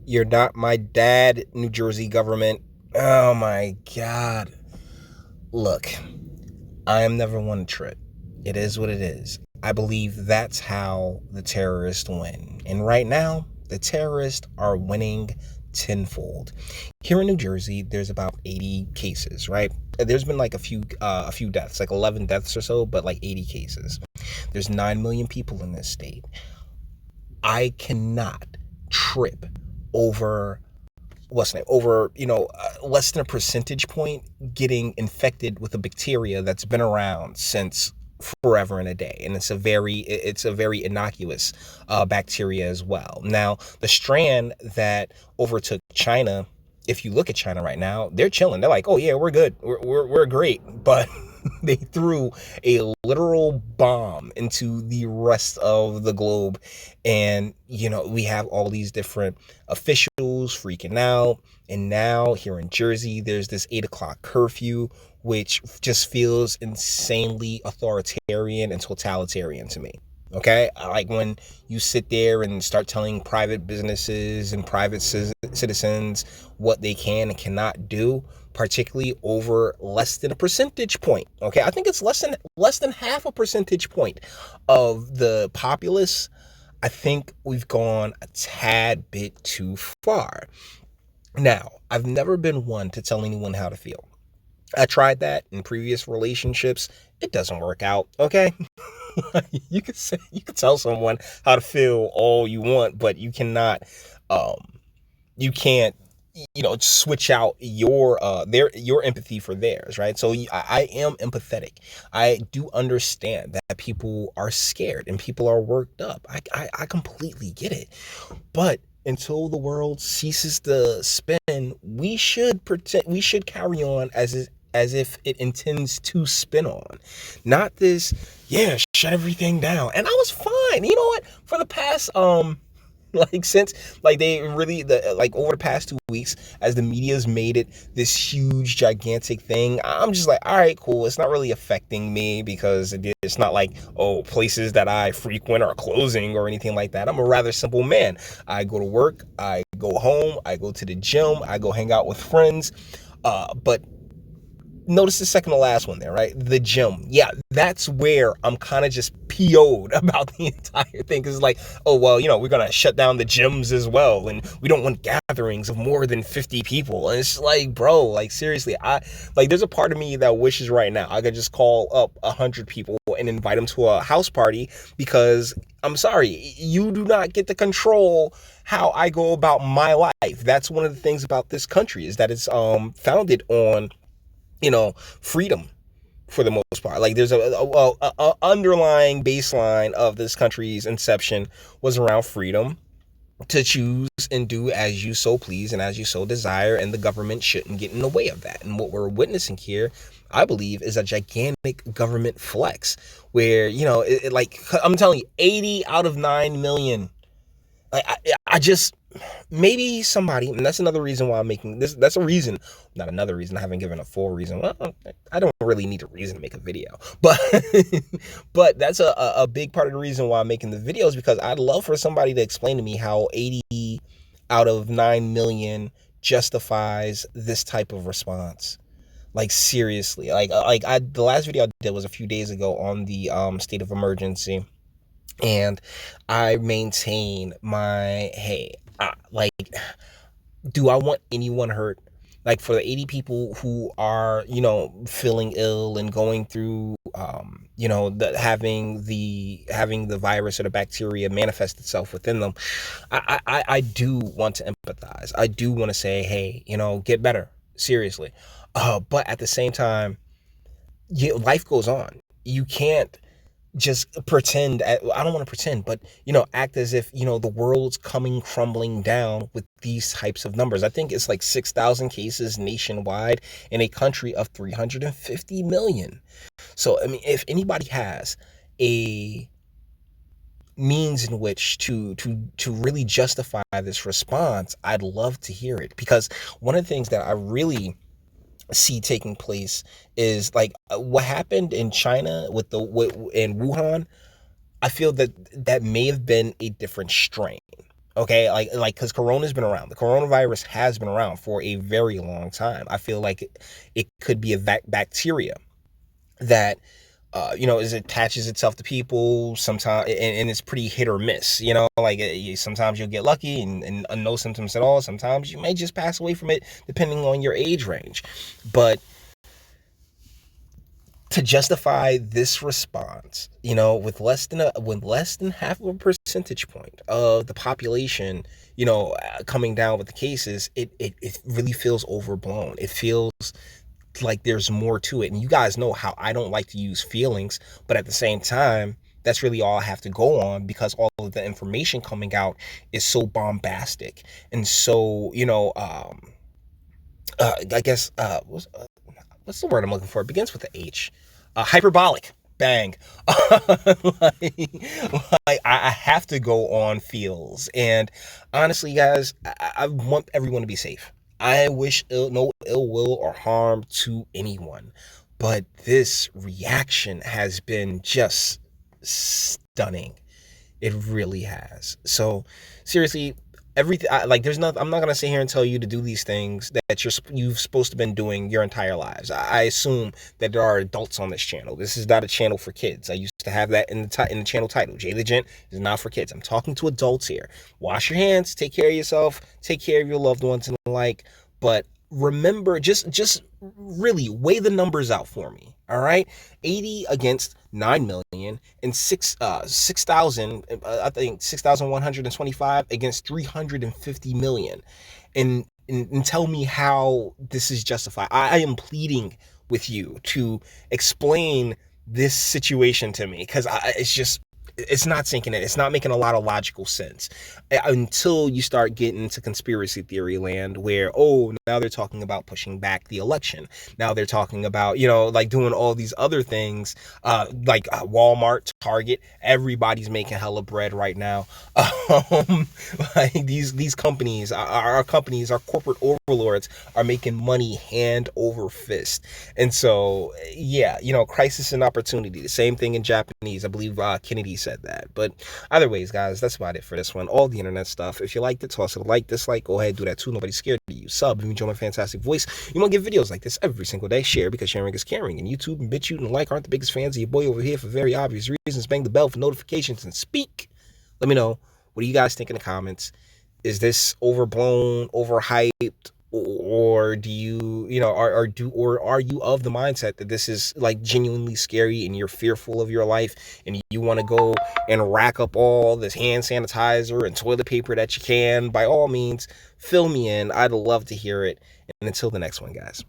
You're not my dad, New Jersey government. Oh my God. Look, I am never one to trip. It is what it is. I believe that's how the terrorists win. And right now, the terrorists are winning tenfold. Here in New Jersey, there's about 80 cases, right? There's been like a few deaths, like 11 deaths or so, but like 80 cases. There's 9 million people in this state. I cannot trip over less than a percentage point getting infected with a bacteria that's been around since forever and a day, and it's a very innocuous bacteria as well. Now, the strand that overtook China, if you look at China right now, they're chilling. They're like, oh yeah, we're good, we're great, but they threw a literal bomb into the rest of the globe. And, we have all these different officials freaking out. And now here in Jersey, there's this 8 o'clock curfew, which just feels insanely authoritarian and totalitarian to me. Okay, I like when you sit there and start telling private businesses and private citizens what they can and cannot do, particularly over less than a percentage point. Okay, I think it's less than half a percentage point of the populace. I think we've gone a tad bit too far. Now, I've never been one to tell anyone how to feel. I tried that in previous relationships. It doesn't work out, okay? You can tell someone how to feel all you want, but um you can't switch out your empathy for theirs, right? So I am empathetic. I do understand that people are scared and people are worked up. I completely get it. But until the world ceases to spin, we should carry on as if it intends to spin on. Not this, yeah, shut everything down. And I was fine. You know what? For the past since they really over the past 2 weeks, as the media's made it this huge gigantic thing, I'm just like, all right, cool. It's not really affecting me because it's not like, oh, places that I frequent are closing or anything like that. I'm a rather simple man. I go to work, I go home, I go to the gym, I go hang out with friends. But notice the second to last one there, right? The gym. Yeah, that's where I'm kind of just PO'd about the entire thing. Cause it's like, oh, well, we're going to shut down the gyms as well. And we don't want gatherings of more than 50 people. And it's like, bro, seriously, there's a part of me that wishes right now I could just call up 100 people and invite them to a house party, because I'm sorry, you do not get to control how I go about my life. That's one of the things about this country, is that it's founded on freedom for the most part. Like, there's a underlying baseline of this country's inception was around freedom to choose and do as you so please and as you so desire, and the government shouldn't get in the way of that. And what we're witnessing here, I believe, is a gigantic government flex where, I'm telling you, 80 out of 9 million. I just, maybe somebody, and that's another reason why I'm making this. That's a reason, not another reason. I haven't given a full reason. Well, I don't really need a reason to make a video, but but that's a big part of the reason why I'm making the videos, because I'd love for somebody to explain to me how 80 out of 9 million justifies this type of response. Like, seriously, the last video I did was a few days ago on the state of emergency. And I maintain my, hey, do I want anyone hurt? Like, for the 80 people who are, feeling ill and going through, having the virus or the bacteria manifest itself within them, I do want to empathize. I do want to say, hey, get better, seriously. But at the same time, life goes on. You can't just pretend. I don't want to pretend, but act as if the world's coming crumbling down with these types of numbers. I think it's like 6,000 cases nationwide in a country of 350 million. So I mean, if anybody has a means in which to really justify this response, I'd love to hear it, because one of the things that I really see taking place is what happened in China in Wuhan. I feel that may have been a different strain. Okay, because Corona's been around. The coronavirus has been around for a very long time. I feel like it could be a bacteria that it attaches itself to people sometimes, and it's pretty hit or miss. Sometimes you'll get lucky and no symptoms at all. Sometimes you may just pass away from it, depending on your age range. But to justify this response, with less than half of a percentage point of the population, coming down with the cases, it really feels overblown. It feels like there's more to it. And you guys know how I don't like to use feelings, but at the same time, that's really all I have to go on, because all of the information coming out is so bombastic. And so, I guess, what's the word I'm looking for? It begins with the H. Hyperbolic. Bang. I have to go on feels. And honestly, guys, I want everyone to be safe. I wish no ill will or harm to anyone. But this reaction has been just stunning. It really has. So seriously, everything, there's nothing. I'm not gonna sit here and tell you to do these things that you've supposed to have been doing your entire lives. I assume that there are adults on this channel. This is not a channel for kids. I used to have that in the channel title. Jay the Gent is not for kids. I'm talking to adults here. Wash your hands. Take care of yourself. Take care of your loved ones and the like. But remember, just really weigh the numbers out for me. All right, 80 against 9 million and 6,000. I think 6,125 against 350 million, and tell me how this is justified. I am pleading with you to explain this situation to me, because it's not sinking in. It's not making a lot of logical sense until you start getting into conspiracy theory land, where, now they're talking about pushing back the election. Now they're talking about, doing all these other things, Walmart, Target. Everybody's making hella bread right now. These companies, our companies, our corporate overlords are making money hand over fist. And so, yeah, crisis and opportunity. The same thing in Japanese. I believe Kennedy said that. But either ways, guys, that's about it for this one. All the internet stuff. If you liked it, toss it a like, dislike, go ahead, do that too. Nobody's scared of you. Sub if you enjoy my fantastic voice. You want to get videos like this every single day. Share, because sharing is caring. And YouTube and BitChute and like aren't the biggest fans of your boy over here for very obvious reasons. Bang the bell for notifications and speak. Let me know. What do you guys think in the comments? Is this overblown, overhyped? Or do you, are you of the mindset that this is genuinely scary and you're fearful of your life and you want to go and rack up all this hand sanitizer and toilet paper that you can? By all means, fill me in. I'd love to hear it. And until the next one, guys.